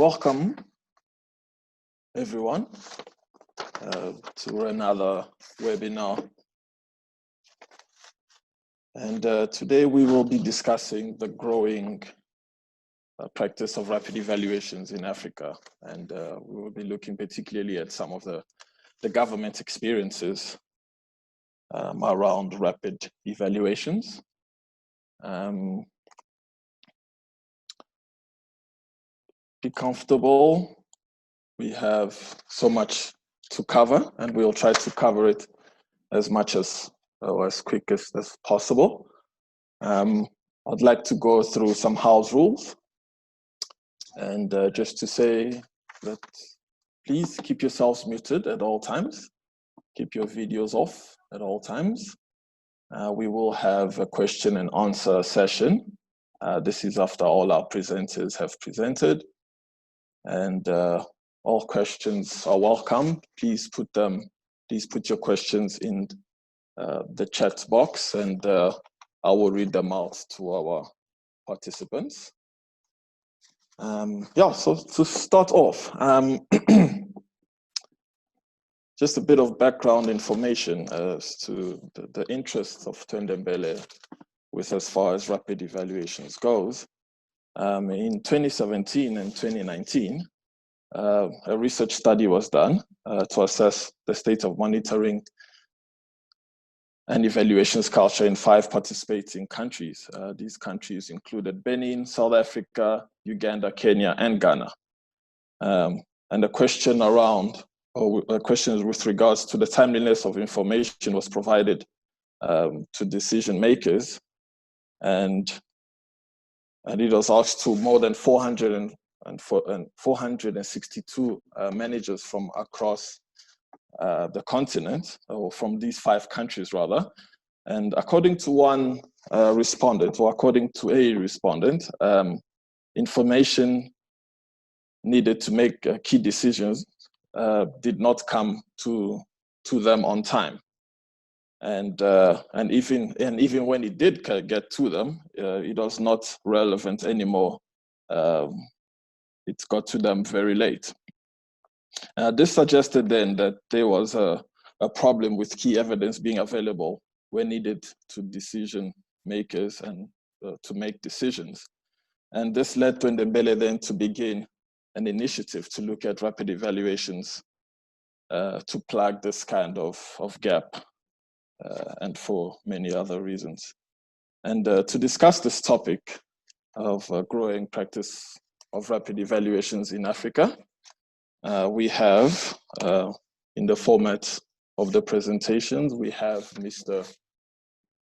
Welcome everyone to another webinar. And today we will be discussing the growing practice of rapid evaluations in Africa. And we will be looking particularly at some of the government experiences around rapid evaluations. Be comfortable. We have so much to cover, and we'll try to cover it as much as quick as possible. I'd like to go through some house rules, and just to say that please keep yourselves muted at all times. Keep your videos off at all times. We will have a question and answer session. This is after all our presenters have presented, and all questions are welcome. Please put your questions in the chat box, and I will read them out to our participants. So to start off, just a bit of background information as to the interests of Twendembele with as far as rapid evaluations goes. In 2017 and 2019, a research study was done to assess the state of monitoring and evaluations culture in 5 participating countries. These countries included Benin, South Africa, Uganda, Kenya, and Ghana. And the question questions with regards to the timeliness of information was provided to decision makers, and it was asked to more than 462 managers from across the continent, or from these 5 countries rather. And according to one respondent, or according to a respondent, information needed to make key decisions did not come to them on time. And even when it did get to them, it was not relevant anymore. It got to them very late. This suggested then that there was a problem with key evidence being available when needed to decision makers and to make decisions. And this led to Ndembele then to begin an initiative to look at rapid evaluations to plug this kind of gap, and for many other reasons. And to discuss this topic of growing practice of rapid evaluations in Africa, we have, in the format of the presentations, we have Mr.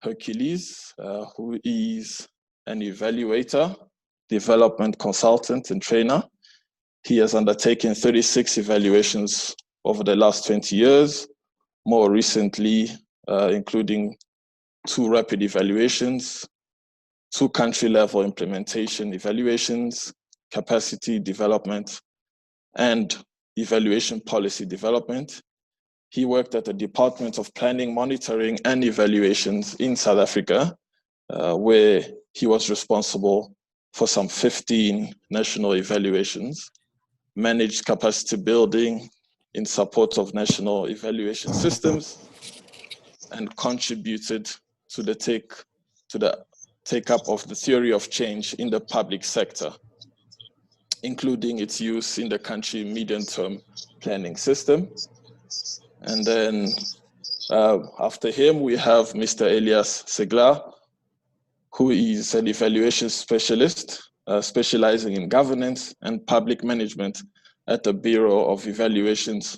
Hercules, who is an evaluator, development consultant, and trainer. He has undertaken 36 evaluations over the last 20 years, more recently, including 2 rapid evaluations, 2 country-level implementation evaluations, capacity development, and evaluation policy development. He worked at the Department of Planning, Monitoring, and Evaluations in South Africa, where he was responsible for some 15 national evaluations, managed capacity building in support of national evaluation systems, and contributed to the take-up of the theory of change in the public sector, including its use in the country medium-term planning system. And then after him, we have Mr. Elias Segla, who is an evaluation specialist, specializing in governance and public management at the Bureau of Evaluations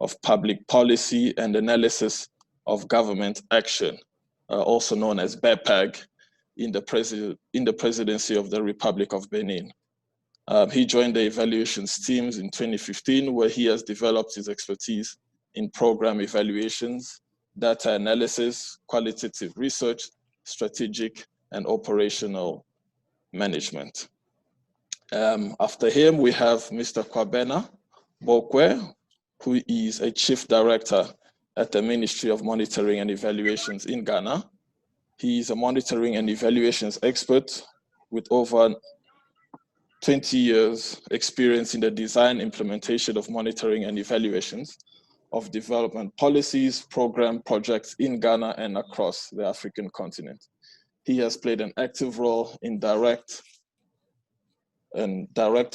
of Public Policy and Analysis of Government Action, also known as BEPAG, in the presidency of the Republic of Benin. He joined the evaluations teams in 2015, where he has developed his expertise in program evaluations, data analysis, qualitative research, strategic and operational management. After him, we have Mr. Kwabena Bokwe, who is a chief director at the Ministry of Monitoring and Evaluations in Ghana. He is a monitoring and evaluations expert with over 20 years experience in the design, implementation of monitoring and evaluations of development policies, program projects in Ghana and across the African continent. He has played an active role in direct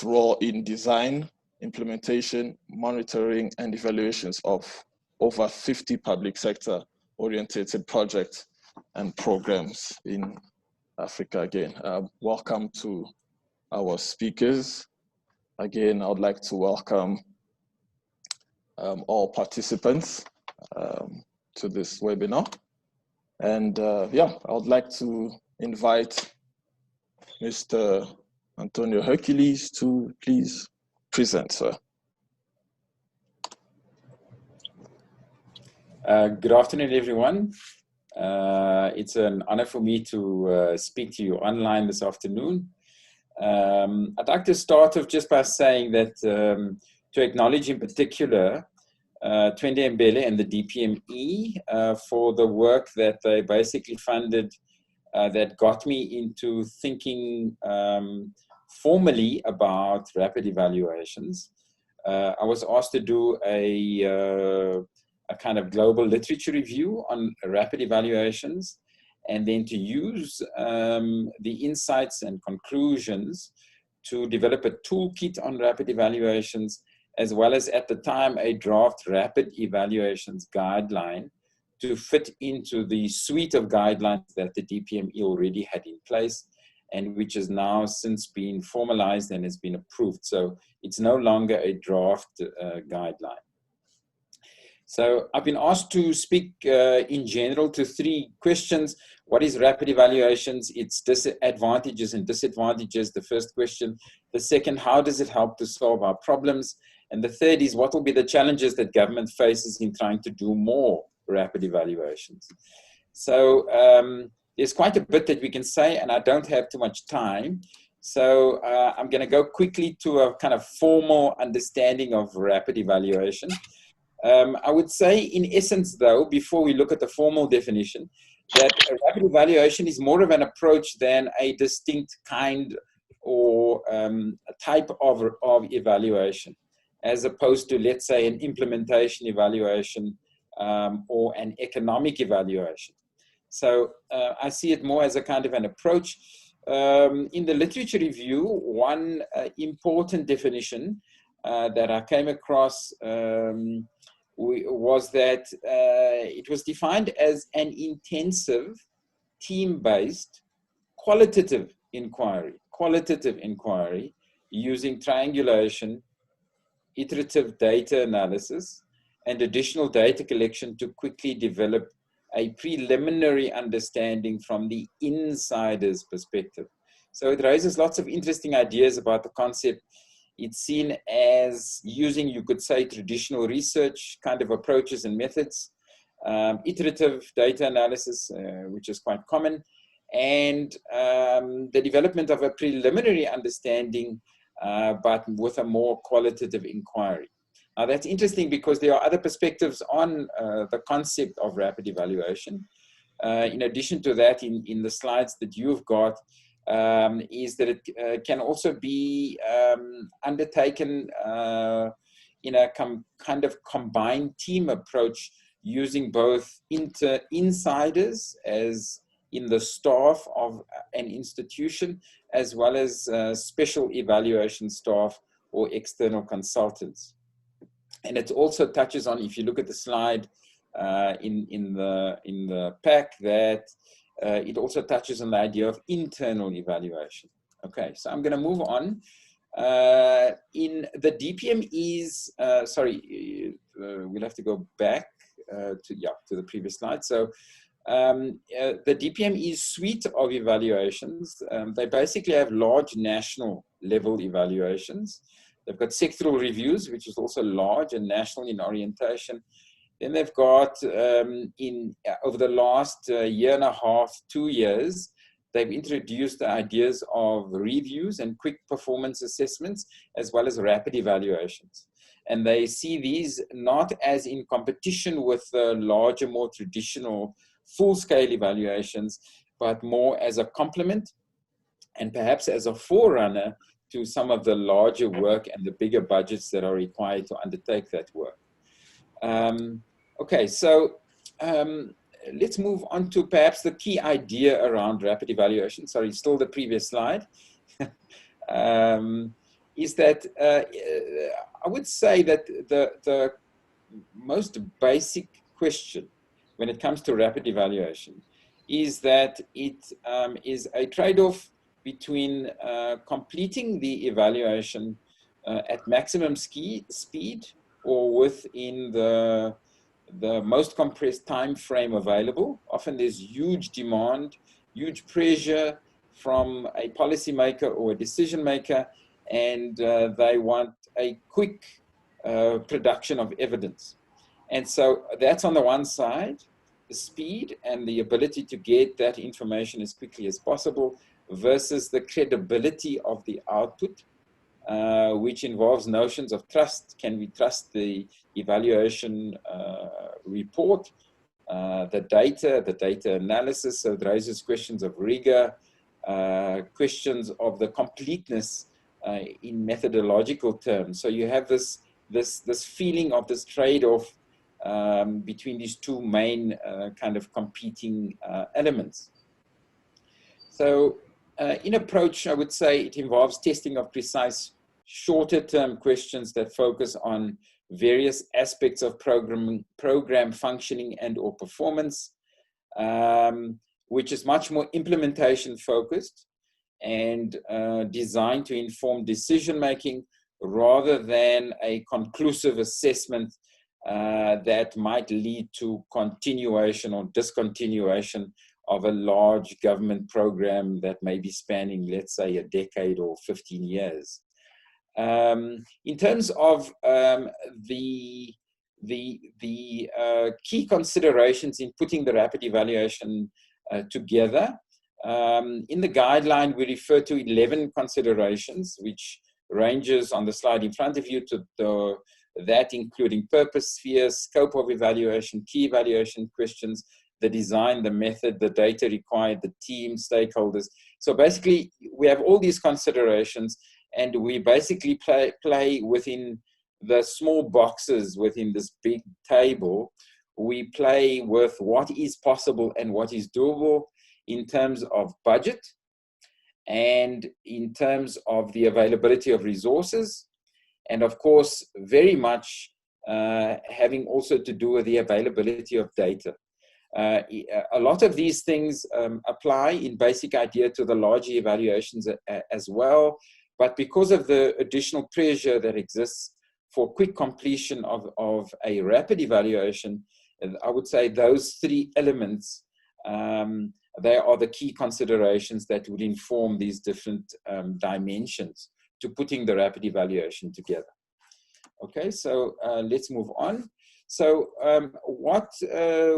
role in design, implementation, monitoring, and evaluations of over 50 public sector oriented projects and programs in Africa. Again, welcome to our speakers. Again, I would like to welcome all participants to this webinar. And yeah, I would like to invite Mr. Antonio Hercules to please present, sir. Good afternoon, everyone. It's an honor for me to speak to you online this afternoon. I'd like to start off just by saying that to acknowledge in particular Twende Mbele and the DPME for the work that they basically funded that got me into thinking formally about rapid evaluations. I was asked to do a kind of global literature review on rapid evaluations, and then to use the insights and conclusions to develop a toolkit on rapid evaluations, as well as at the time a draft rapid evaluations guideline to fit into the suite of guidelines that the DPME already had in place, and which has now since been formalized and has been approved. So it's no longer a draft guideline. So I've been asked to speak in general to three questions. What is rapid evaluations? Its advantages and disadvantages, the first question. The second, how does it help to solve our problems? And the third is, what will be the challenges that government faces in trying to do more rapid evaluations? So there's quite a bit that we can say, and I don't have too much time. So I'm going to go quickly to a kind of formal understanding of rapid evaluation. I would say, in essence, though, before we look at the formal definition, that a rapid evaluation is more of an approach than a distinct kind or a type of evaluation, as opposed to, let's say, an implementation evaluation or an economic evaluation. So I see it more as a kind of an approach. In the literature review, one important definition that I came across was that it was defined as an intensive, team-based, qualitative inquiry using triangulation, iterative data analysis, and additional data collection to quickly develop a preliminary understanding from the insider's perspective. So it raises lots of interesting ideas about the concept. It's seen as using, you could say, traditional research kind of approaches and methods, iterative data analysis, which is quite common, and the development of a preliminary understanding, but with a more qualitative inquiry. Now that's interesting because there are other perspectives on the concept of rapid evaluation. In addition to that, in the slides that you've got, is that it can also be undertaken in a kind of combined team approach using both insiders as in the staff of an institution, as well as special evaluation staff or external consultants. And it also touches on, if you look at the slide in the pack, that it also touches on the idea of internal evaluation. Okay, so I'm going to move on. In the DPME's, we'll have to go back to the previous slide. So the DPME's suite of evaluations, they basically have large national level evaluations. They've got sectoral reviews, which is also large and national in orientation. Then they've got, over the last year and a half, 2 years, they've introduced the ideas of reviews and quick performance assessments, as well as rapid evaluations. And they see these not as in competition with the larger, more traditional full-scale evaluations, but more as a complement and perhaps as a forerunner to some of the larger work and the bigger budgets that are required to undertake that work. Okay, so let's move on to perhaps the key idea around rapid evaluation. Sorry, still the previous slide. Is that I would say that the most basic question when it comes to rapid evaluation is that it is a trade-off between completing the evaluation at maximum speed or within the most compressed time frame available. Often there's huge demand, huge pressure from a policymaker or a decision maker, and they want a quick production of evidence. And so that's on the one side, the speed and the ability to get that information as quickly as possible versus the credibility of the output, which involves notions of trust. Can we trust the evaluation report, the data analysis? So it raises questions of rigor, questions of the completeness in methodological terms. So you have this feeling of this trade-off between these two main kind of competing elements. So in approach, I would say it involves testing of precise shorter-term questions that focus on various aspects of program functioning and or performance, which is much more implementation focused and designed to inform decision-making rather than a conclusive assessment that might lead to continuation or discontinuation of a large government program that may be spanning, let's say, a decade or 15 years. In terms of the key considerations in putting the rapid evaluation together, in the guideline, we refer to 11 considerations, which ranges on the slide in front of you to that including purpose, sphere, scope of evaluation, key evaluation questions, the design, the method, the data required, the team, stakeholders. So basically, we have all these considerations, and we basically play within the small boxes within this big table. We play with what is possible and what is doable in terms of budget and in terms of the availability of resources, and of course, very much having also to do with the availability of data. A lot of these things apply in basic idea to the larger evaluations as well, but because of the additional pressure that exists for quick completion of a rapid evaluation, I would say those three elements, they are the key considerations that would inform these different dimensions to putting the rapid evaluation together. Okay, so let's move on. So what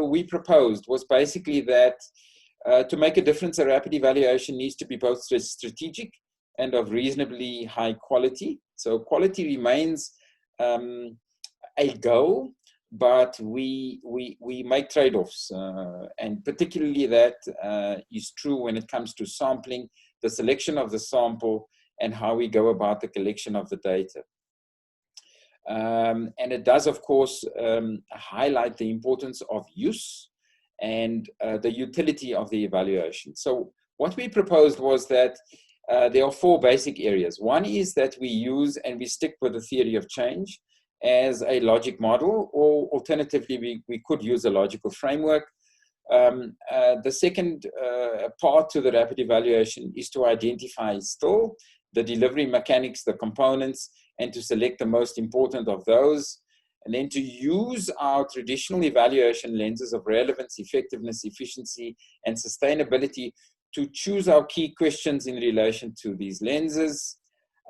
we proposed was basically that to make a difference, a rapid evaluation needs to be both strategic and of reasonably high quality. So quality remains a goal, but we make trade-offs, and particularly that is true when it comes to sampling, the selection of the sample, and how we go about the collection of the data. And it does, of course, highlight the importance of use and the utility of the evaluation. So what we proposed was that there are four basic areas. One is that we use and we stick with the theory of change as a logic model, or alternatively, we could use a logical framework. The second part to the rapid evaluation is to identify still the delivery mechanics, the components, and to select the most important of those, and then to use our traditional evaluation lenses of relevance, effectiveness, efficiency, and sustainability to choose our key questions in relation to these lenses,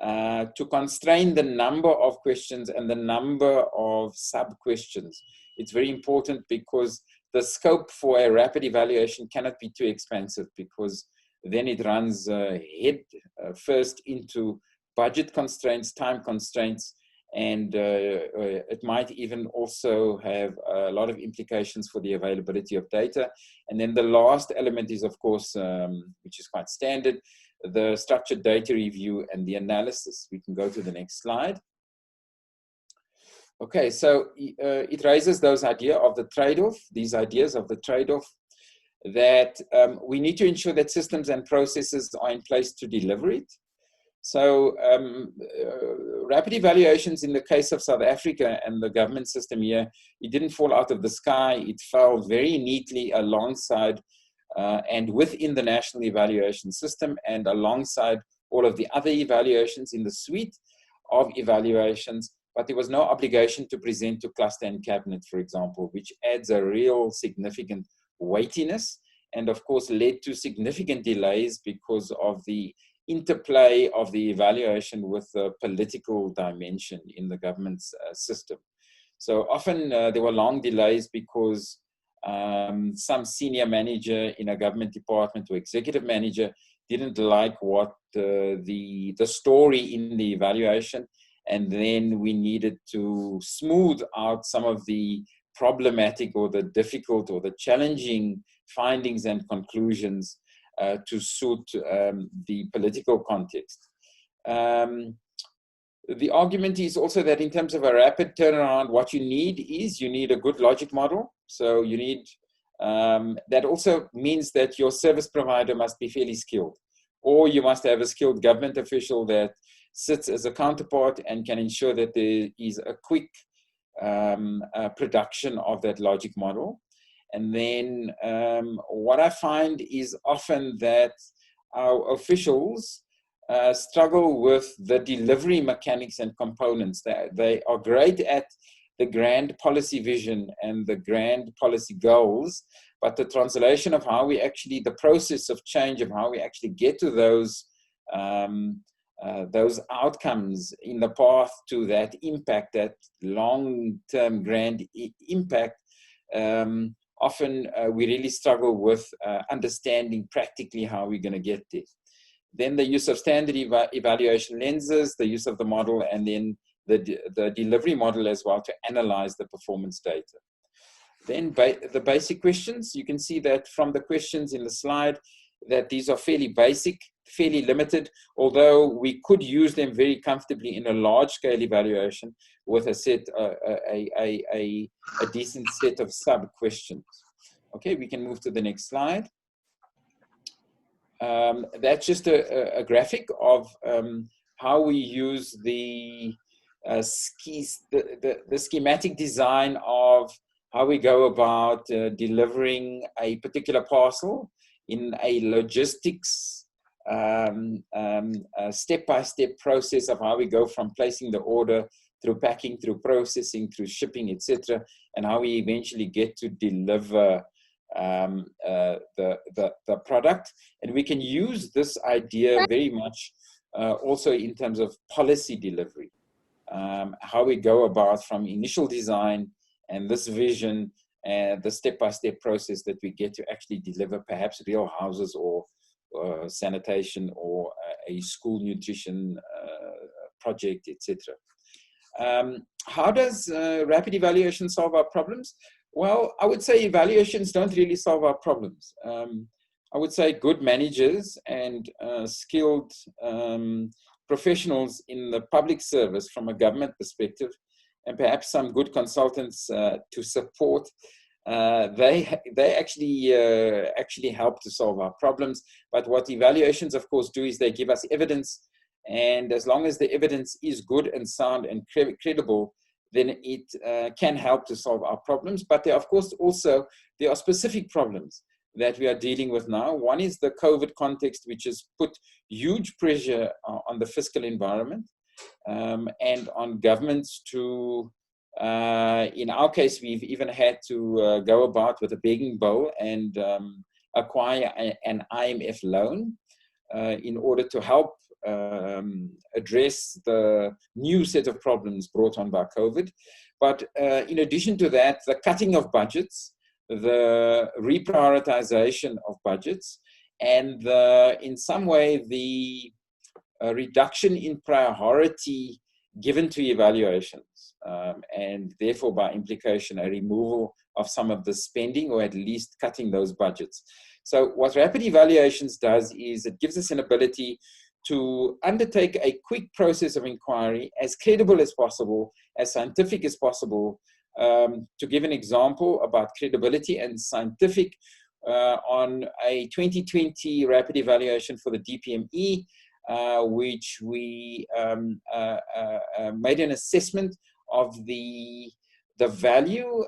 to constrain the number of questions and the number of sub-questions. It's very important because the scope for a rapid evaluation cannot be too expensive, because then it runs head first into budget constraints, time constraints, and it might even also have a lot of implications for the availability of data. And then the last element is, of course, which is quite standard, the structured data review and the analysis. We can go to the next slide. Okay, so it raises those ideas of the trade-off, these ideas of the trade-off, that we need to ensure that systems and processes are in place to deliver it. So rapid evaluations in the case of South Africa and the government system here, it didn't fall out of the sky. It fell very neatly alongside and within the national evaluation system and alongside all of the other evaluations in the suite of evaluations. But there was no obligation to present to cluster and cabinet, for example, which adds a real significant weightiness and of course led to significant delays because of the interplay of the evaluation with the political dimension in the government's system. So often there were long delays because some senior manager in a government department or executive manager didn't like what the story in the evaluation, and then we needed to smooth out some of the problematic or the difficult or the challenging findings and conclusions to suit the political context. The argument is also that in terms of a rapid turnaround, what you need a good logic model. So you need, that also means that your service provider must be fairly skilled, or you must have a skilled government official that sits as a counterpart and can ensure that there is a quick production of that logic model. And then what I find is often that our officials struggle with the delivery mechanics and components. They are great at the grand policy vision and the grand policy goals, but the translation of how we actually, the process of change of how we actually get to those outcomes in the path to that impact, that long-term grand impact, often we really struggle with understanding practically how we're going to get there. Then the use of standard evaluation lenses, the use of the model, and then the delivery model as well to analyze the performance data. Then the basic questions, you can see that from the questions in the slide that these are fairly basic, fairly limited, although we could use them very comfortably in a large-scale evaluation with a set, a decent set of sub-questions. Okay, we can move to the next slide. That's just a graphic of how we use the schematic design of how we go about delivering a particular parcel in a logistics step-by-step process of how we go from placing the order through packing, through processing, through shipping, etc., and how we eventually get to deliver the product. And we can use this idea very much also in terms of policy delivery, how we go about from initial design and this vision and the step-by-step process that we get to actually deliver perhaps real houses or sanitation or a school nutrition project, etc. How does rapid evaluation solve our problems? Well, I would say evaluations don't really solve our problems. I would say good managers and skilled professionals in the public service from a government perspective, and perhaps some good consultants to support, they actually help to solve our problems. But what evaluations, of course, do is they give us evidence, and as long as the evidence is good and sound and credible, then it can help to solve our problems. But there, of course, also there are specific problems that we are dealing with now. One is the COVID context, which has put huge pressure on the fiscal environment and on governments to, in our case, we've even had to go about with a begging bowl and acquire an IMF loan in order to help address the new set of problems brought on by COVID. But in addition to that, the cutting of budgets, the reprioritization of budgets, and in some way the reduction in priority given to evaluations, and therefore by implication a removal of some of the spending, or at least cutting those budgets. So what rapid evaluations does is it gives us an ability to undertake a quick process of inquiry, as credible as possible, as scientific as possible. To give an example about credibility and scientific, on a 2020 rapid evaluation for the DPME, which we made an assessment of the value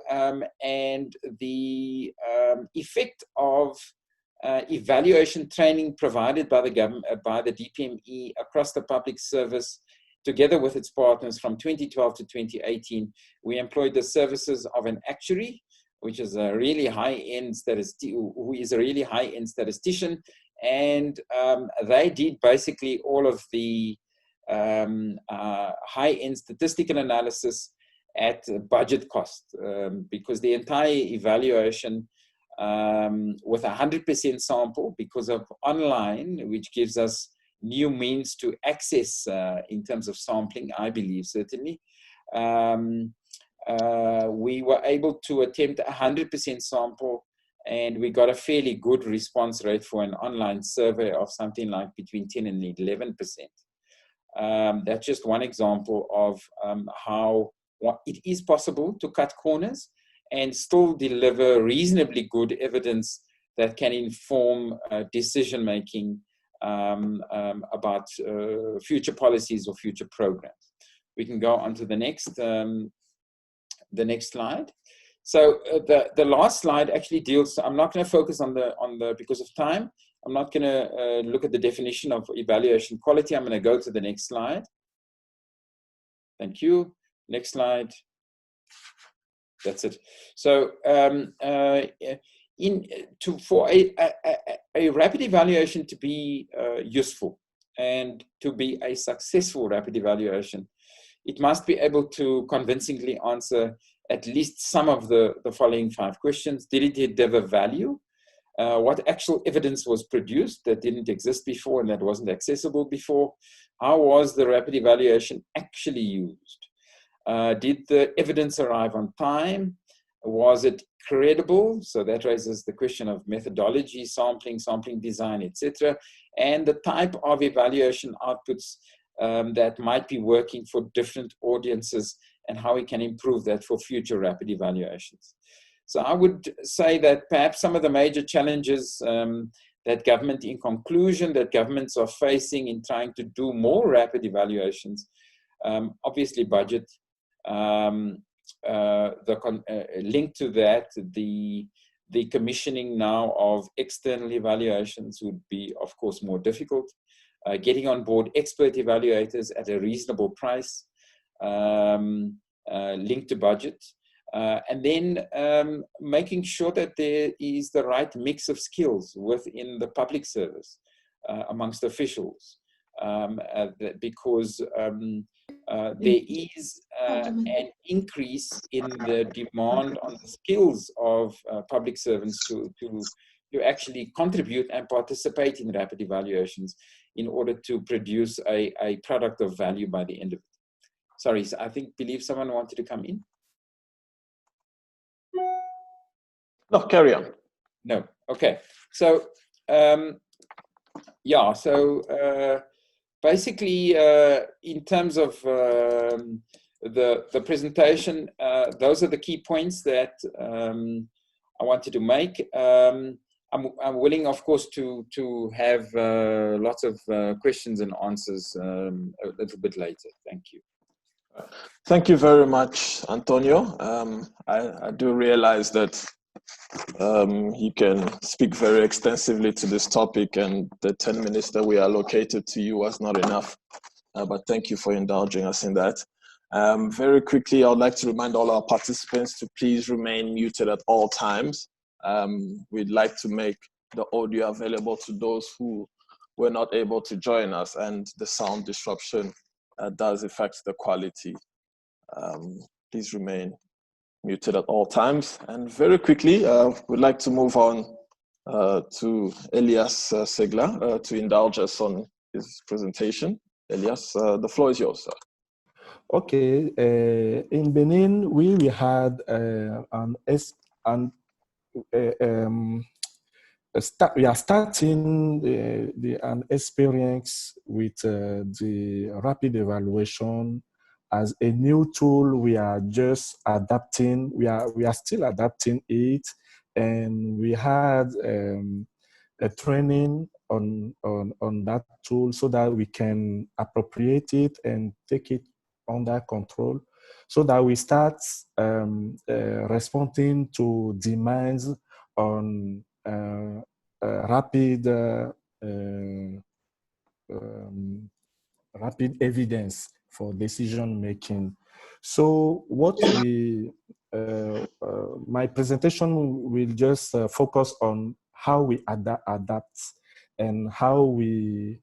and the effect of evaluation training provided by the government, by the DPME across the public service, together with its partners from 2012 to 2018. We employed the services of an actuary, which is a really high-end statistician, and they did basically all of the high-end statistical analysis at budget cost, because the entire evaluation with 100% sample, because of online, which gives us new means to access in terms of sampling, I believe, certainly. We were able to attempt 100% sample, and we got a fairly good response rate for an online survey of something like between 10 and 11%. That's just one example of how it is possible to cut corners and still deliver reasonably good evidence that can inform decision-making about future policies or future programs. We can go on to the next slide. So the last slide actually deals, I'm not going to focus on the, because of time, I'm not going to look at the definition of evaluation quality. I'm going to go to the next slide. Thank you. Next slide. That's it. So for a rapid evaluation to be useful and to be a successful rapid evaluation, it must be able to convincingly answer at least some of the following 5 questions. Did it deliver value? What actual evidence was produced that didn't exist before and that wasn't accessible before? How was the rapid evaluation actually used? Did the evidence arrive on time? Was it credible? So that raises the question of methodology, sampling design, etc. And the type of evaluation outputs that might be working for different audiences, and how we can improve that for future rapid evaluations. So I would say that perhaps some of the major challenges that governments are facing in trying to do more rapid evaluations, obviously budget, linked to that, the commissioning now of external evaluations would be, of course, more difficult. Getting on board expert evaluators at a reasonable price, linked to budget, and then making sure that there is the right mix of skills within the public service amongst officials, because there is an increase in the demand on the skills of public servants to actually contribute and participate in rapid evaluations in order to produce a product of value by the end of it. Sorry, I believe someone wanted to come in. No, carry on. No, okay. So, yeah, so basically, in terms of the presentation, those are the key points that I wanted to make. I'm willing, of course, to have lots of questions and answers a little bit later. Thank you. Thank you very much, Antonio. I do realize that you can speak very extensively to this topic, and the 10 minutes that we allocated to you was not enough. But thank you for indulging us in that. Very quickly, I would like to remind all our participants to please remain muted at all times. We'd like to make the audio available to those who were not able to join us, and the sound disruption does affect the quality. Please remain muted at all times. And very quickly, we'd like to move on to Elias Segla to indulge us on his presentation. Elias, the floor is yours, sir. Okay, in Benin, we had we are starting an experience with the rapid evaluation as a new tool. We are just adapting. We are still adapting it, and we had a training on that tool so that we can appropriate it and take it under control, so that we start responding to demands on rapid um, rapid evidence for decision making. So my presentation will just focus on how we adapt and how we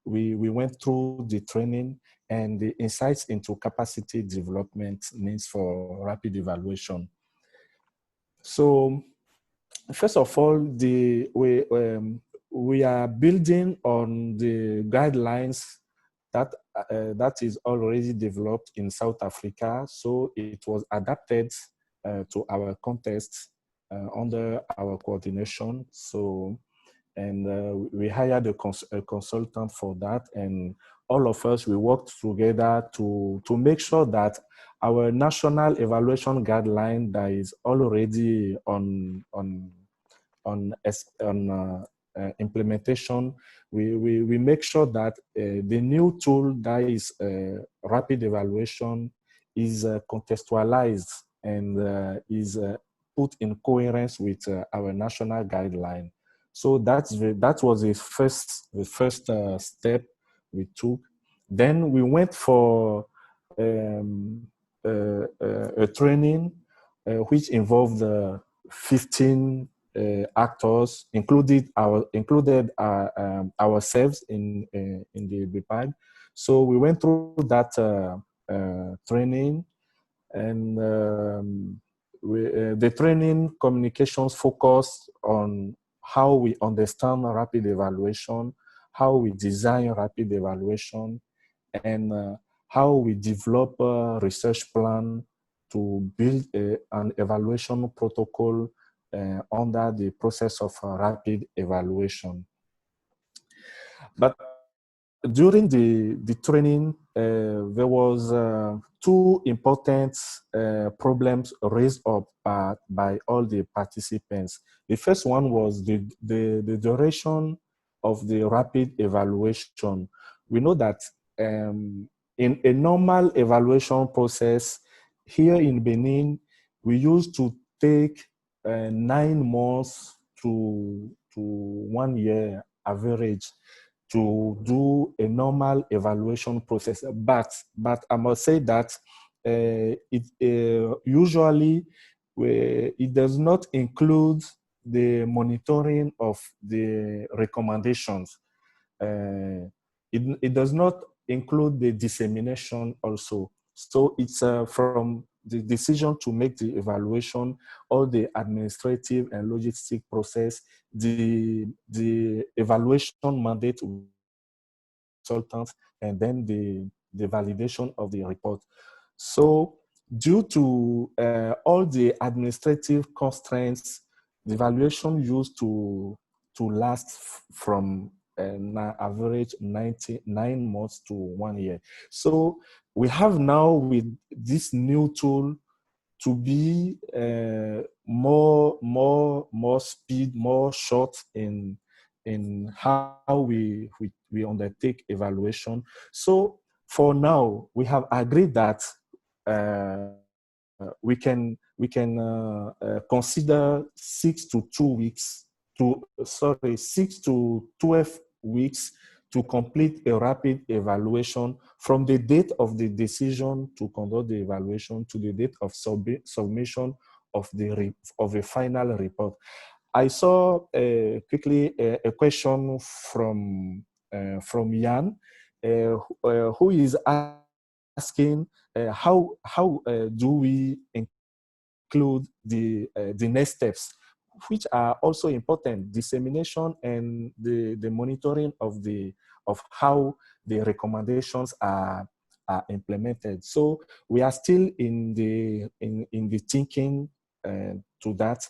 went through the training and the insights into capacity development needs for rapid evaluation. So first of all, we are building on the guidelines that is already developed in South Africa. So it was adapted to our context under our coordination. So, and we hired a consultant for that, and all of us, we worked together to make sure that our national evaluation guideline that is already on implementation, we make sure that the new tool that is rapid evaluation is contextualized and is put in coherence with our national guideline. So that was the first step we took. Then we went for a training which involved 15 actors, included ourselves in the BPAG. So we went through that training, and the training communications focused on how we understand rapid evaluation, how we design rapid evaluation, and how we develop a research plan to build an evaluation protocol under the process of rapid evaluation. But during the training, there was two important problems raised up by all the participants. The first one was the duration of the rapid evaluation. We know that in a normal evaluation process here in Benin, we used to take 9 months to 1 year average to do a normal evaluation process. But I must say that usually it does not include the monitoring of the recommendations. It does not include the dissemination also. So it's from the decision to make the evaluation, all the administrative and logistic process, the evaluation mandate consultants, and then the validation of the report. So due to all the administrative constraints, the evaluation used to last from an average 9 months to 1 year. So we have now with this new tool to be more speed, more short in how we undertake evaluation. So for now, we have agreed that we can consider 6 to 12 weeks to complete a rapid evaluation from the date of the decision to conduct the evaluation to the date of submission of a final report. I saw quickly a question from Jan, who is asking how do we include the next steps, which are also important: dissemination and the monitoring of how the recommendations are implemented. So we are still in the thinking to that.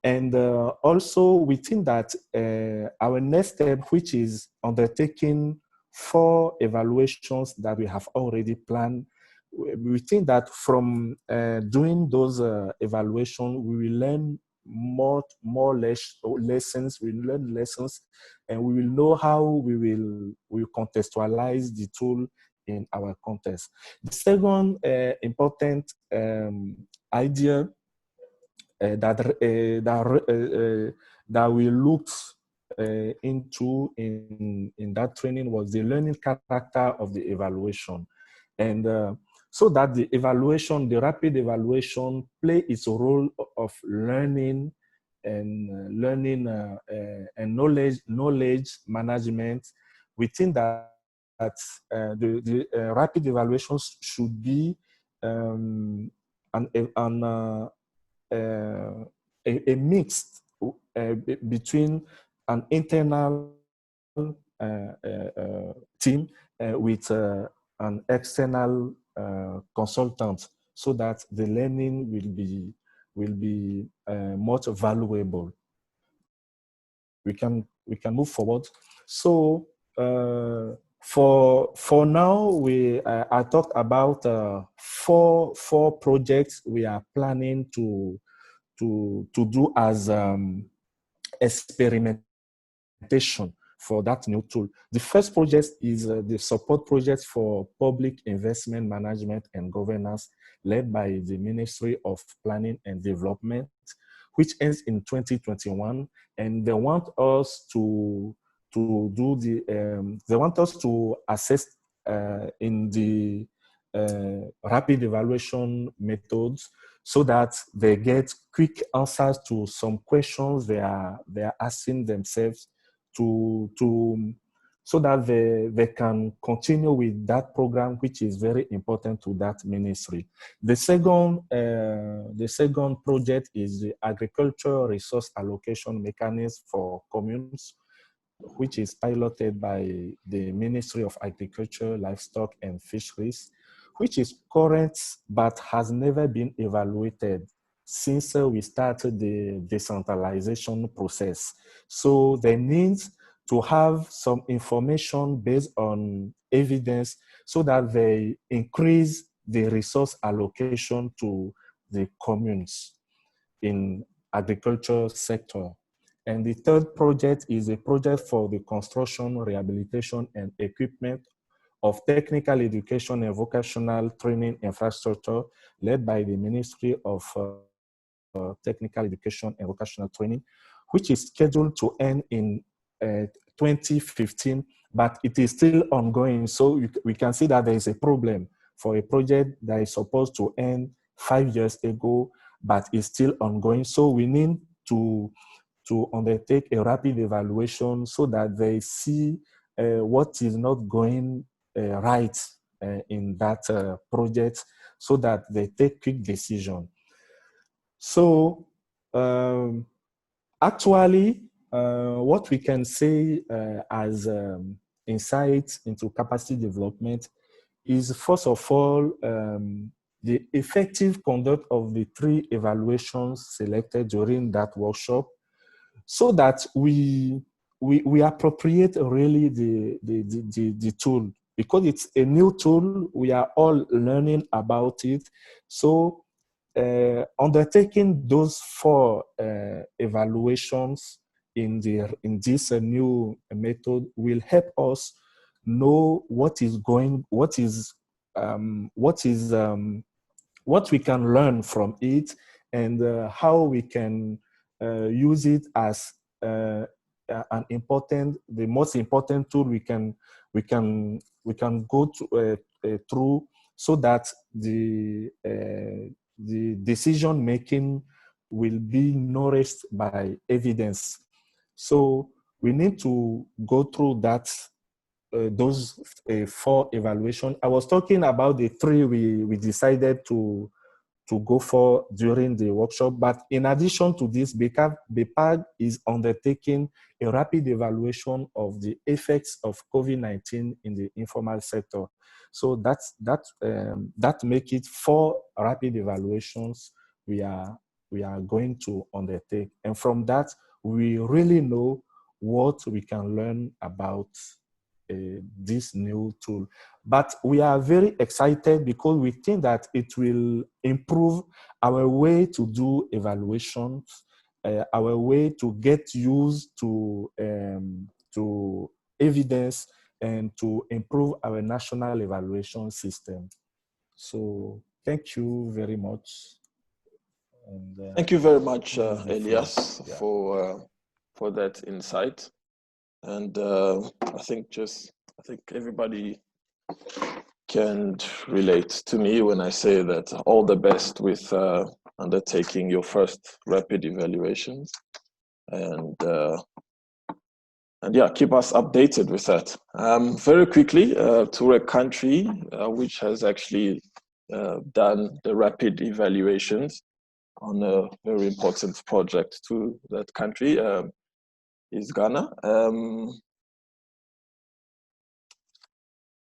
And also, we think that our next step, which is undertaking 4 evaluations that we have already planned, we think that from doing those evaluations, we will learn more lessons. We will learn lessons, and we will know how we will contextualize the tool in our context. The second important idea that we looked into in that training was the learning character of the evaluation. And so that the evaluation, the rapid evaluation, play its role of learning and and knowledge management. We think that the rapid evaluations should be a mix between an internal team with an external consultant, so that the learning will be much valuable. We can move forward. So for now, I talked about four projects we are planning to do as experimentation for that new tool. The first project is the support project for public investment management and governance, led by the Ministry of Planning and Development, which ends in 2021. And they want us to do they want us to assess in the rapid evaluation methods, so that they get quick answers to some questions they are asking themselves, so that they can continue with that program, which is very important to that ministry. The second project is the agricultural resource allocation mechanism for communes, which is piloted by the Ministry of Agriculture, Livestock and Fisheries, which is current but has never been evaluated since we started the decentralization process. So they need to have some information based on evidence, so that they increase the resource allocation to the communes in agriculture sector. And the third project is a project for the construction, rehabilitation, and equipment of technical education and vocational training infrastructure, led by the Ministry of Technical Education and Vocational Training, which is scheduled to end in 2015, but it is still ongoing. So we can see that there is a problem for a project that is supposed to end 5 years ago, but is still ongoing. So we need to undertake a rapid evaluation, so that they see what is not going right in that project, so that they take quick decision. So actually, what we can say as insights into capacity development is, first of all, the effective conduct of the 3 evaluations selected during that workshop, so that we appropriate really the tool, because it's a new tool. We are all learning about it. So undertaking those 4 evaluations in this new method will help us know what we can learn from it, and how we can use it as the most important tool we can go through, so that the decision making will be nourished by evidence. So we need to go through those 4 evaluations. I was talking about the 3 we decided to go for during the workshop, but in addition to this, BPAG is undertaking a rapid evaluation of the effects of COVID-19 in the informal sector. So that make it 4 rapid evaluations we are we are going to undertake. And from that, we really know what we can learn about this new tool. But we are very excited because we think that it will improve our way to do evaluations, our way to get used to evidence and to improve our national evaluation system. So thank you very much. And, thank you very much, Elias, for that insight. And I think everybody can relate to me when I say that all the best with undertaking your first rapid evaluations, and yeah, keep us updated with that. Very quickly, to a country which has actually done the rapid evaluations on a very important project to that country is Ghana.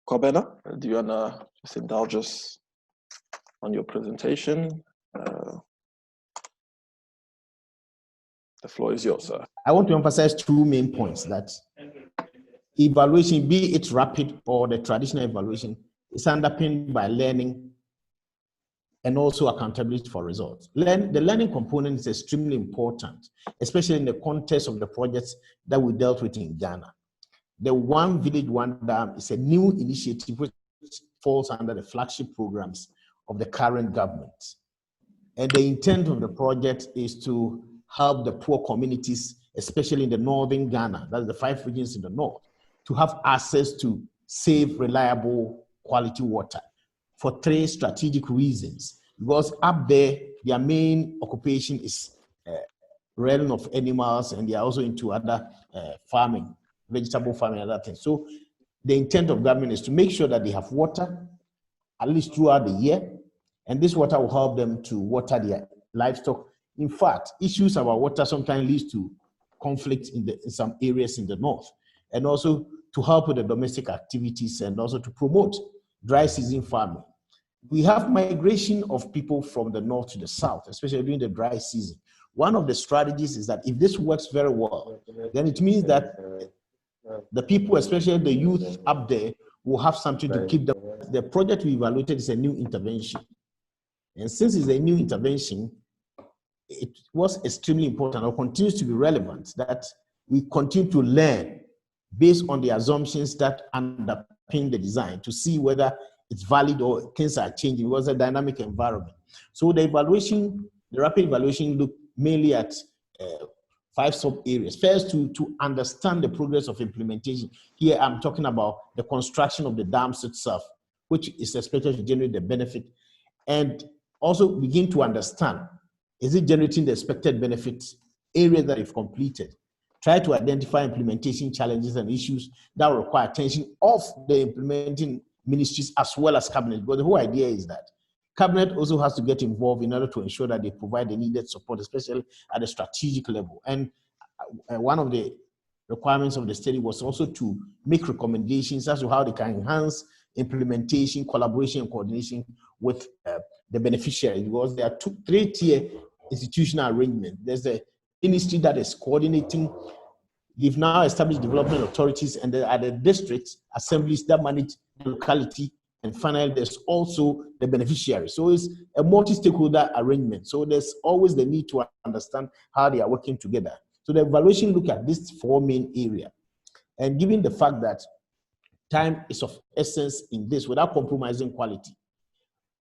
Kobena, do you wanna just indulge us on your presentation? The floor is yours, sir. I want to emphasize two main points: that evaluation, be it rapid or the traditional evaluation, is underpinned by learning and also accountability for results. The learning component is extremely important, especially in the context of the projects that we dealt with in Ghana. The One Village, One Dam is a new initiative which falls under the flagship programs of the current government. And the intent of the project is to help the poor communities, especially in the northern Ghana, that's the 5 regions in the north, to have access to safe, reliable, quality water for 3 strategic reasons. Because up there, their main occupation is rearing of animals, and they are also into other farming, vegetable farming and other things. So the intent of government is to make sure that they have water at least throughout the year, and this water will help them to water their livestock. In fact, issues about water sometimes leads to conflict in some areas in the north, and also to help with the domestic activities and also to promote dry season farming. We have migration of people from the north to the south, especially during the dry season. One of the strategies is that if this works very well, then it means that the people, especially the youth up there, will have something to keep them. The project we evaluated is a new intervention. And since it's a new intervention, it was extremely important, or continues to be relevant, that we continue to learn based on the assumptions that underpin the design to see whether it's valid or things are changing. It was a dynamic environment. So the evaluation, the rapid evaluation, looked mainly at 5 sub-areas. First, to understand the progress of implementation. Here I'm talking about the construction of the dams itself, which is expected to generate the benefit, and also begin to understand, is it generating the expected benefits, areas that if completed. Try to identify implementation challenges and issues that will require attention of the implementing ministries as well as cabinet, because the whole idea is that cabinet also has to get involved in order to ensure that they provide the needed support, especially at the strategic level. And one of the requirements of the study was also to make recommendations as to how they can enhance implementation, collaboration, and coordination with the beneficiaries, because there are 3-tier institutional arrangement. There's the ministry that is coordinating. They've now established development authorities, and there are the district assemblies that manage the locality, and finally there's also the beneficiary. So it's a multi-stakeholder arrangement. So there's always the need to understand how they are working together. So the evaluation look at these 4 main areas. And given the fact that time is of essence in this without compromising quality,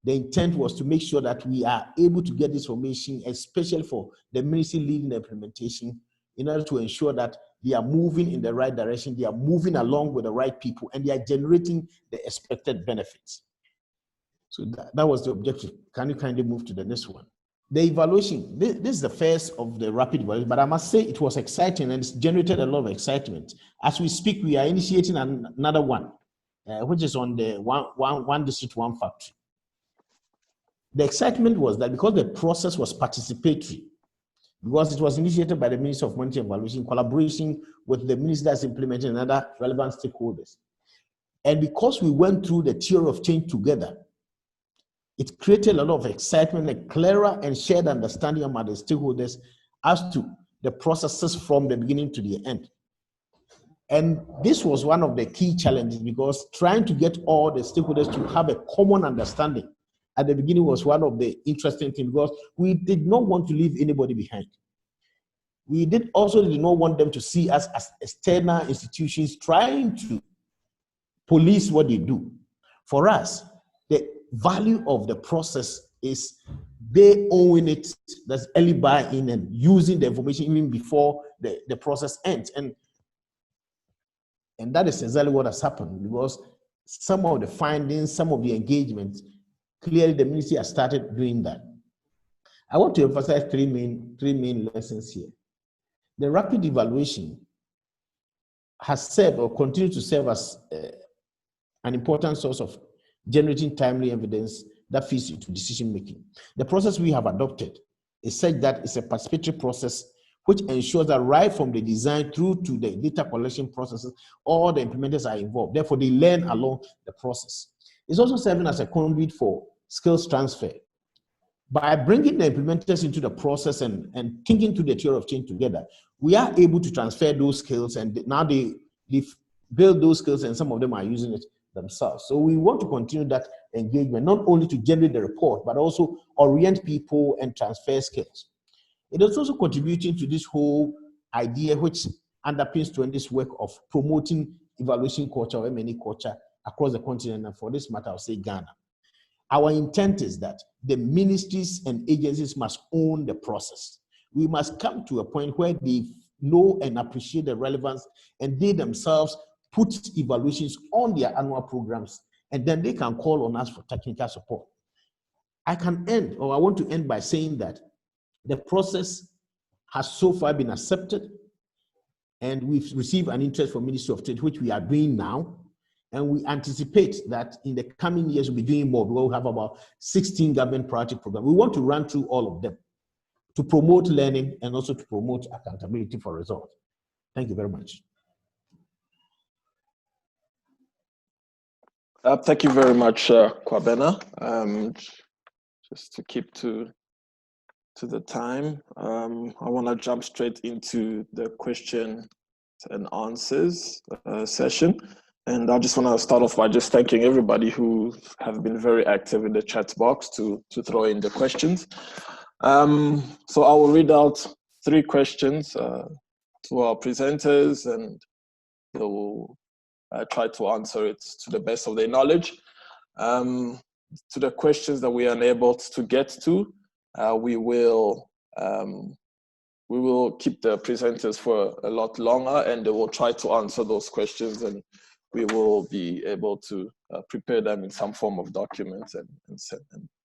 the intent was to make sure that we are able to get this information, especially for the ministry leading the implementation, in order to ensure that they are moving in the right direction, they are moving along with the right people, and they are generating the expected benefits. So that was the objective. Can you kindly move to the next one? The evaluation, this is the first of the rapid evaluation, but I must say it was exciting, and it's generated a lot of excitement. As we speak, we are initiating another one, which is on the one district, one factory. The excitement was that because the process was participatory, because it was initiated by the Ministry of Monetary Evaluation in collaboration with the ministry that's implementing and other relevant stakeholders. And because we went through the theory of change together, it created a lot of excitement, a clearer and shared understanding among the stakeholders as to the processes from the beginning to the end. And this was one of the key challenges, because trying to get all the stakeholders to have a common understanding at the beginning was one of the interesting things, because we did not want to leave anybody behind. We did not want them to see us as external institutions trying to police what they do. For us, the value of the process is they own it, that's early buy-in and using the information even before the process ends. And that is exactly what has happened, because some of the findings, some of the engagements, clearly the ministry has started doing that. I want to emphasize three main lessons here. The rapid evaluation has served or continues to serve as an important source of generating timely evidence that feeds into decision making. The process we have adopted is such that it's a participatory process which ensures that right from the design through to the data collection processes, all the implementers are involved. Therefore, they learn along the process. It's also serving as a conduit for skills transfer. By bringing the implementers into the process and thinking through the theory of change together, we are able to transfer those skills, and now they build those skills, and some of them are using it themselves. So we want to continue that engagement, not only to generate the report, but also orient people and transfer skills. It is also contributing to this whole idea which underpins to this work of promoting evaluation culture or M&A culture across the continent, and for this matter, I'll say Ghana. Our intent is that the ministries and agencies must own the process. We must come to a point where they know and appreciate the relevance, and they themselves put evaluations on their annual programs, and then they can call on us for technical support. I want to end by saying that the process has so far been accepted, and we've received an interest from Ministry of Trade, which we are doing now. And we anticipate that in the coming years, we'll be doing more. We'll have about 16 government priority programs. We want to run through all of them to promote learning and also to promote accountability for results. Thank you very much. Thank you very much, Kwabena. Just to keep to the time, I want to jump straight into the question and answers session. And I just want to start off by just thanking everybody who have been very active in the chat box to throw in the questions. So I will read out 3 questions to our presenters, and they will try to answer it to the best of their knowledge. To the questions that we are unable to get to, we will keep the presenters for a lot longer, and they will try to answer those questions, and we will be able to prepare them in some form of documents and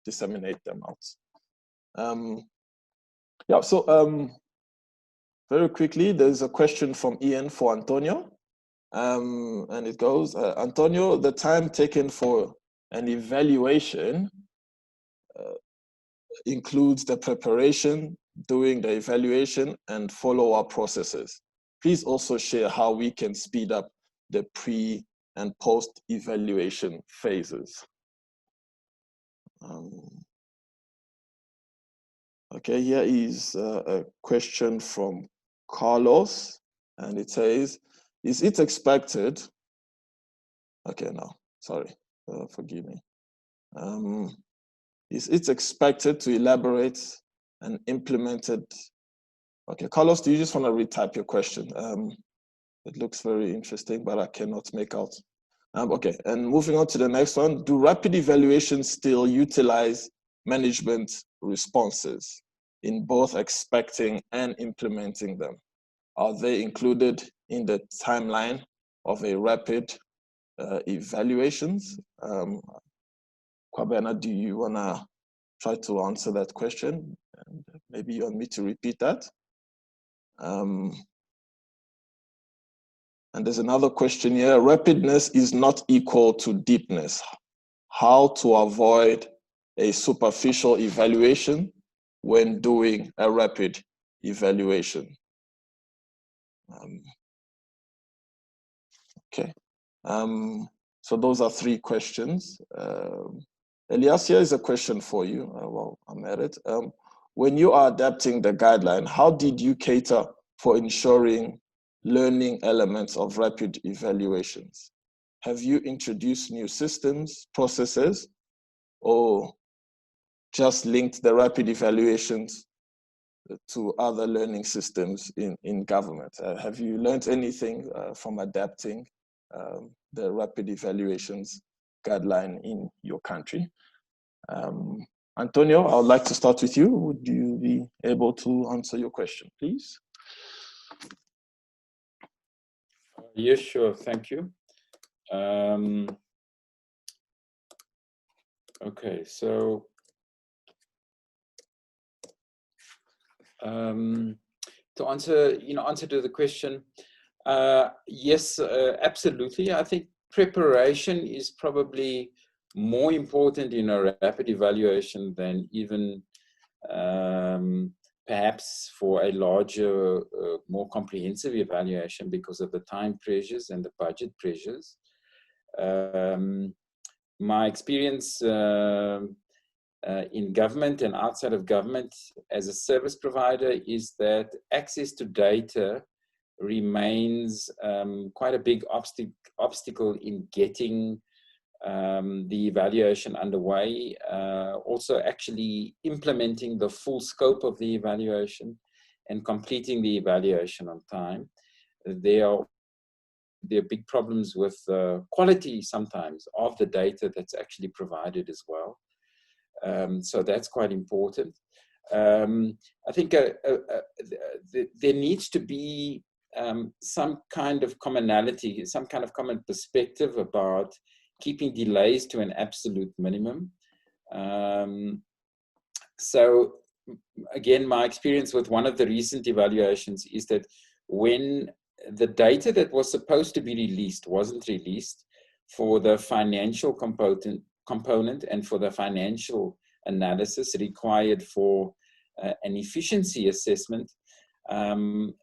disseminate them out. Yeah, so very quickly, there's a question from Ian for Antonio. And it goes, Antonio, the time taken for an evaluation includes the preparation, doing the evaluation, and follow-up processes. Please also share how we can speed up the pre and post-evaluation phases. Okay, here is a question from Carlos, and it says, is it expected, okay, no, sorry, forgive me. Is it expected to elaborate and implemented? Okay, Carlos, do you just want to retype your question? It looks very interesting, but I cannot make out. Okay, and moving on to the next one. Do rapid evaluations still utilize management responses in both expecting and implementing them? Are they included in the timeline of a rapid evaluations? Kwabena, do you want to try to answer that question? And maybe you want me to repeat that? And there's another question here. Rapidness is not equal to deepness. How to avoid a superficial evaluation when doing a rapid evaluation? Okay. So those are 3 questions. Elias, here is a question for you. Well, I'm at it. When you are adapting the guideline, how did you cater for ensuring learning elements of rapid evaluations? Have you introduced new systems, processes, or just linked the rapid evaluations to other learning systems in government? Have you learned anything from adapting the rapid evaluations guideline in your country? Antonio, I would like to start with you. Would you be able to answer your question, please? Yes, sure. Thank you. Okay, so to answer to the question, yes, absolutely. I think preparation is probably more important in a rapid evaluation than even perhaps for a larger, more comprehensive evaluation because of the time pressures and the budget pressures. My experience in government and outside of government as a service provider is that access to data remains quite a big obstacle in getting the evaluation underway, also actually implementing the full scope of the evaluation and completing the evaluation on time. There are big problems with quality sometimes of the data that's actually provided as well. So that's quite important. I think there needs to be some kind of commonality, some kind of common perspective about keeping delays to an absolute minimum. So again, my experience with one of the recent evaluations is that when the data that was supposed to be released wasn't released for the financial component and for the financial analysis required for an efficiency assessment,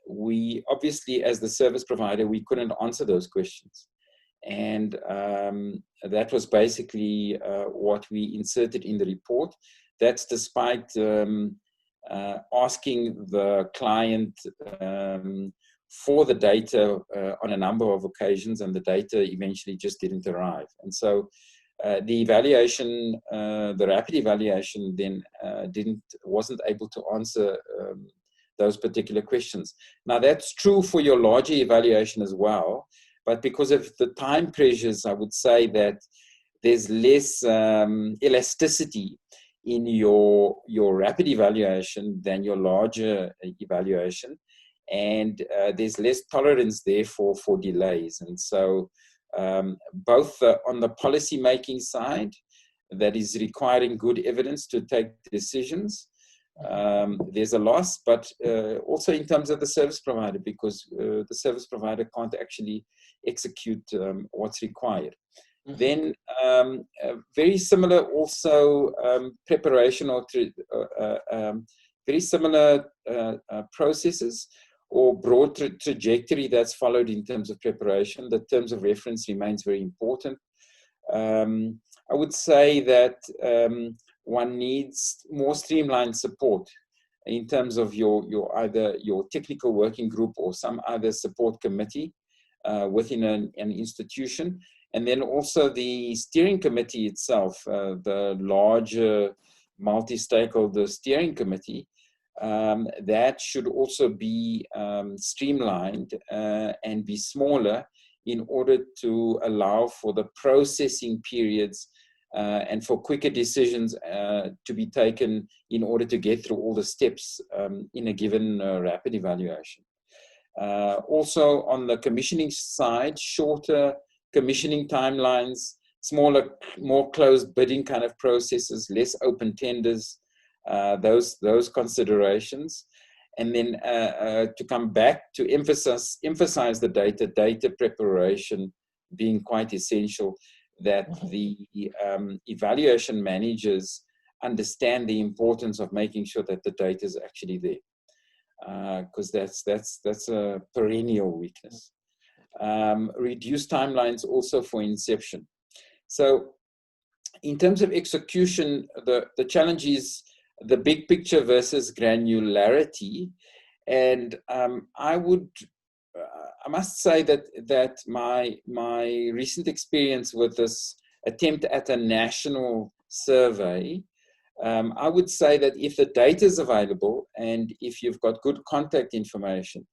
we obviously, as the service provider, we couldn't answer those questions. And that was basically what we inserted in the report. That's despite asking the client for the data on a number of occasions, and the data eventually just didn't arrive. And so the evaluation, the rapid evaluation then wasn't able to answer those particular questions. Now that's true for your larger evaluation as well, but because of the time pressures, I would say that there's less elasticity in your rapid evaluation than your larger evaluation. And there's less tolerance therefore for delays. And so both on the policy making side, that is requiring good evidence to take decisions, there's a loss, but also in terms of the service provider, because the service provider can't actually execute what's required. Mm-hmm. Then very similar also preparation or very similar processes or broad trajectory that's followed in terms of preparation. The terms of reference remains very important. I would say that one needs more streamlined support in terms of either your technical working group or some other support committee within an institution. And then also the steering committee itself, the larger multi-stakeholder steering committee, that should also be streamlined and be smaller in order to allow for the processing periods and for quicker decisions to be taken in order to get through all the steps in a given rapid evaluation. Also on the commissioning side, shorter commissioning timelines, smaller, more closed bidding kind of processes, less open tenders, those considerations. And then to come back to emphasize the data preparation being quite essential, that the evaluation managers understand the importance of making sure that the data is actually there, because that's a perennial weakness. Reduce timelines also for inception. So in terms of execution, the challenge is the big picture versus granularity. And I must say that my recent experience with this attempt at a national survey, I would say that if the data is available and if you've got good contact information,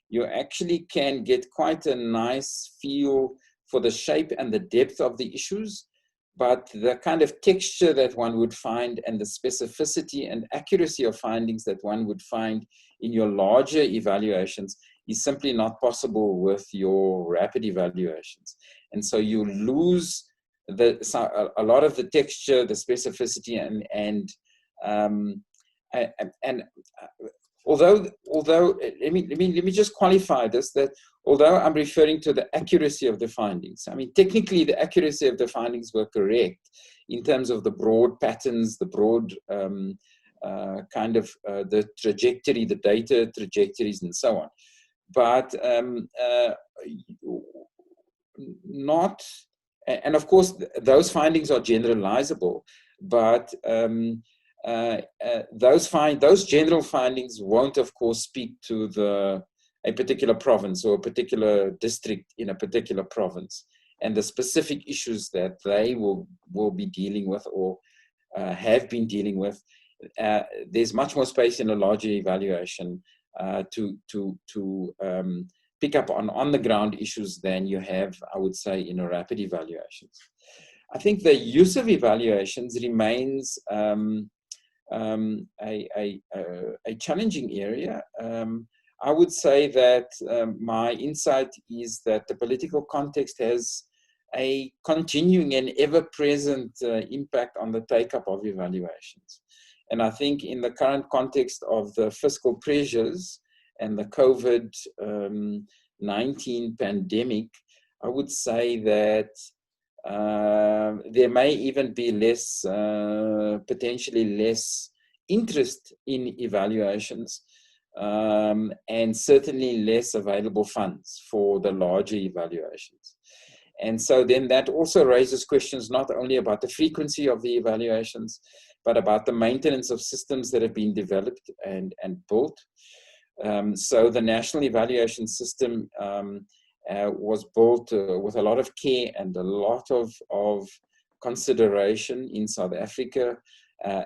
you actually can get quite a nice feel for the shape and the depth of the issues, but the kind of texture that one would find and the specificity and accuracy of findings that one would find in your larger evaluations is simply not possible with your rapid evaluations. And so you lose a lot of the texture, the specificity, and although let me just qualify this, that although I'm referring to the accuracy of the findings, I mean, technically the accuracy of the findings were correct in terms of the broad patterns, the broad the trajectory, the data trajectories and so on. But not, and of course those findings are generalizable, but those general findings won't, of course, speak to a particular province or a particular district in a particular province and the specific issues that they will be dealing with or have been dealing with. There's much more space in a larger evaluation to pick up on the ground issues than you have, I would say, in a rapid evaluation. I think the use of evaluations remains a challenging area. I would say that my insight is that the political context has a continuing and ever-present impact on the take-up of evaluations. And I think in the current context of the fiscal pressures and the COVID-19 pandemic, I would say that there may even be potentially less interest in evaluations, and certainly less available funds for the larger evaluations. And so then that also raises questions not only about the frequency of the evaluations, but about the maintenance of systems that have been developed and built. So the national evaluation system was built with a lot of care and a lot of consideration in South Africa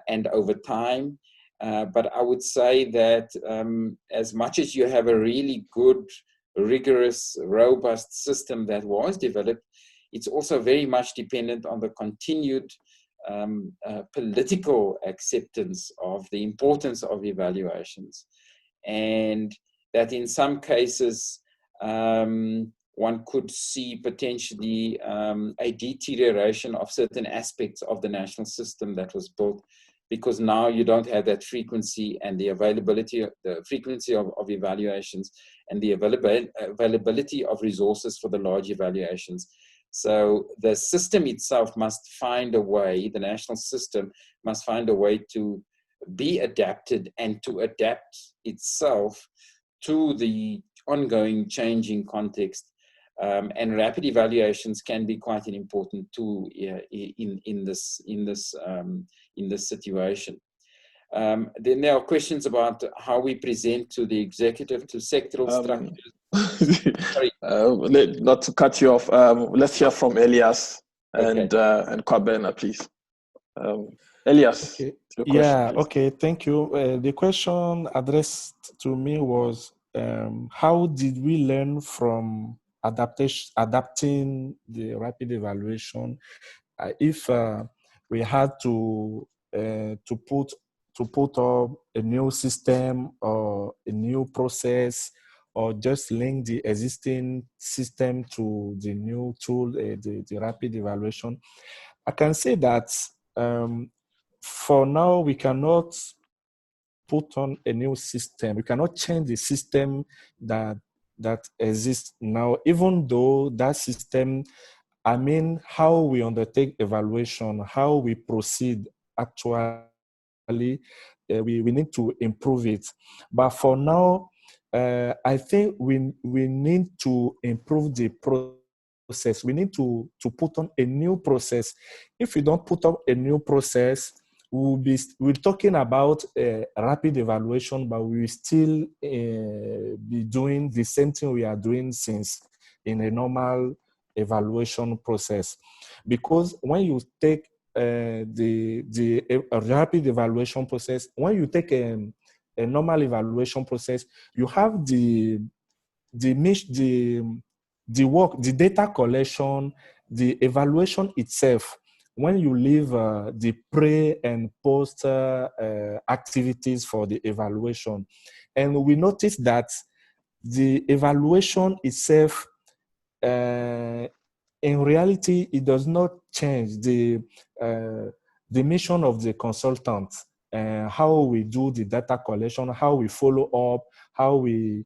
and over time. But I would say that as much as you have a really good, rigorous, robust system that was developed, it's also very much dependent on the continued political acceptance of the importance of evaluations. And that in some cases, one could see potentially a deterioration of certain aspects of the national system that was built, because now you don't have that frequency and the availability, the frequency of evaluations and the availability of resources for the large evaluations. So the system itself must find a way, the national system must find a way to be adapted and to adapt itself to the ongoing changing context. And rapid evaluations can be quite an important tool in this situation. Then there are questions about how we present to the executive, to sectoral structures. Sorry. Not to cut you off, let's hear from Elias and Kwabena, please. Elias. Okay. Question, okay, thank you. The question addressed to me was, how did we learn from adapting the rapid evaluation? If we had to put up a new system or a new process, or just link the existing system to the new tool, the rapid evaluation, I can say that for now we cannot put on a new system. We cannot change the system that exists now, even though that system, I mean, how we undertake evaluation, how we proceed actually, we need to improve it. But for now, I think we need to improve the process. We need to put on a new process. If we don't put up a new process, we're talking about rapid evaluation, but we will still be doing the same thing we are doing since in a normal evaluation process. Because when you take the rapid evaluation process, when you take a normal evaluation process, you have the work, the data collection, the evaluation itself. When you leave the pre and post activities for the evaluation, and we notice that the evaluation itself, in reality, it does not change the mission of the consultant, how we do the data collection, how we follow up, how we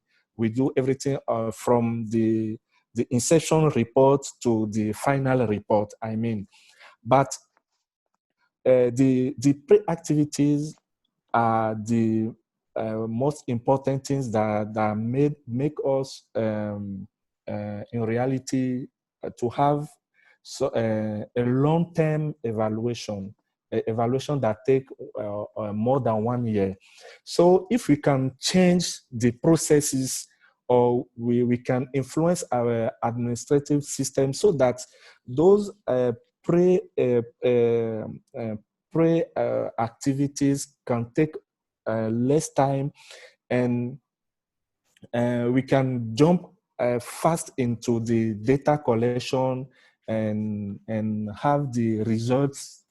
do everything from the inception report to the final report, I mean. But the pre-activities are the most important things that make us, in reality, to have a long-term evaluation, evaluation that take more than 1 year. So if we can change the processes, or we can influence our administrative system so that those pre activities can take less time, and we can jump fast into the data collection and have the results,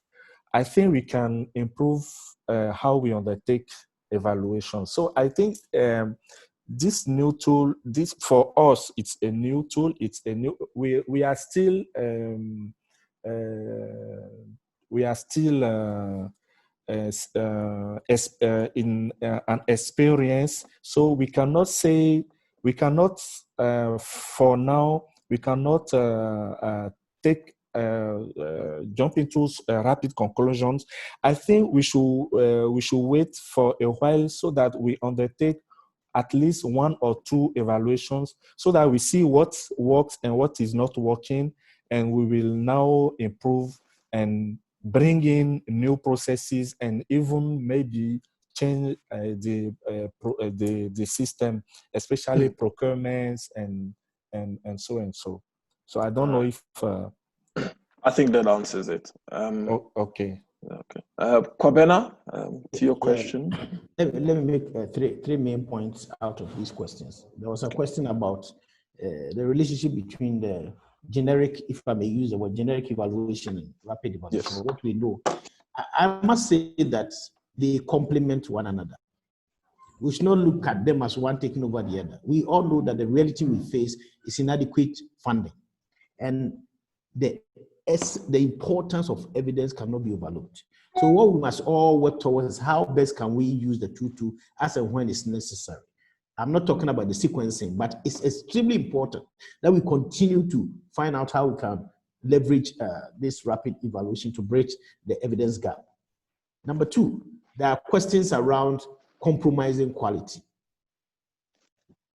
I think we can improve how we undertake evaluation. So I think this new tool, this for us, it's a new tool. It's a new. We are still in an experience. So we cannot say, we cannot for now, we cannot take jump into rapid conclusions. I think we should wait for a while so that we undertake at least 1 or 2 evaluations so that we see what works and what is not working, and we will now improve and bring in new processes and even maybe change the system, especially procurements and so and so. So I don't know if I think that answers it. Okay. Okay. Kwabena, to your question. Let me make three main points out of these questions. There was a question about the relationship between the generic, if I may use the word, generic evaluation and rapid evaluation. Yes. What we know, I must say that they complement one another. We should not look at them as one taking over the other. We all know that the reality we face is inadequate funding, and the importance of evidence cannot be overlooked. So what we must all work towards is how best can we use the tool as and when it's necessary. I'm not talking about the sequencing, but it's extremely important that we continue to find out how we can leverage this rapid evaluation to bridge the evidence gap. Number 2, there are questions around compromising quality.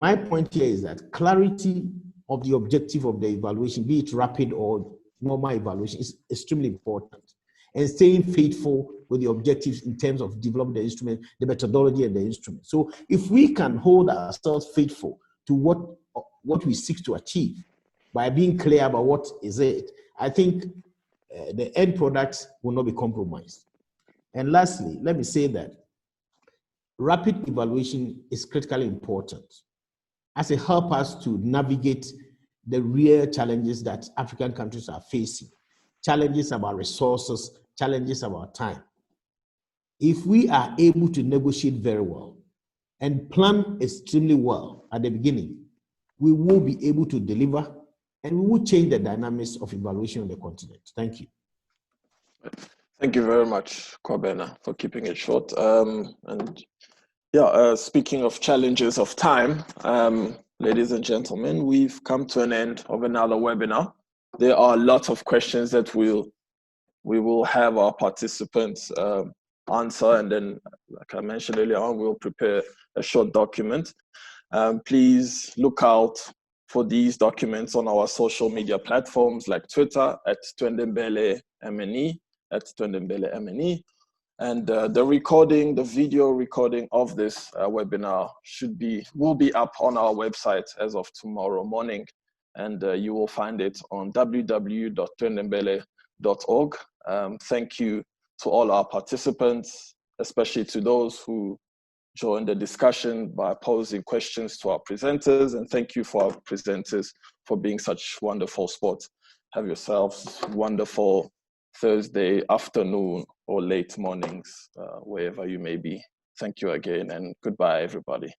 My point here is that clarity of the objective of the evaluation, be it rapid or normal evaluation, is extremely important. And staying faithful with the objectives in terms of developing the instrument, the methodology and the instrument. So if we can hold ourselves faithful to what we seek to achieve by being clear about what is it, I think the end product will not be compromised. And lastly, let me say that rapid evaluation is critically important as it helps us to navigate the real challenges that African countries are facing, challenges about resources, challenges about time. If we are able to negotiate very well and plan extremely well at the beginning, we will be able to deliver and we will change the dynamics of evaluation on the continent. Thank you. Thank you very much, Kwabena, for keeping it short. Speaking of challenges of time, ladies and gentlemen, we've come to an end of another webinar. There are a lot of questions that we will have our participants answer, and then, like I mentioned earlier on, we'll prepare a short document. Please look out for these documents on our social media platforms like Twitter at Twendembele MNE, at Twendembele MNE. And the video recording of this webinar will be up on our website as of tomorrow morning. And you will find it on www.twendembele.org. Thank you to all our participants, especially to those who joined the discussion by posing questions to our presenters. And thank you for our presenters for being such wonderful sports. Have yourselves wonderful Thursday afternoon or late mornings, wherever you may be. Thank you again, and goodbye, everybody.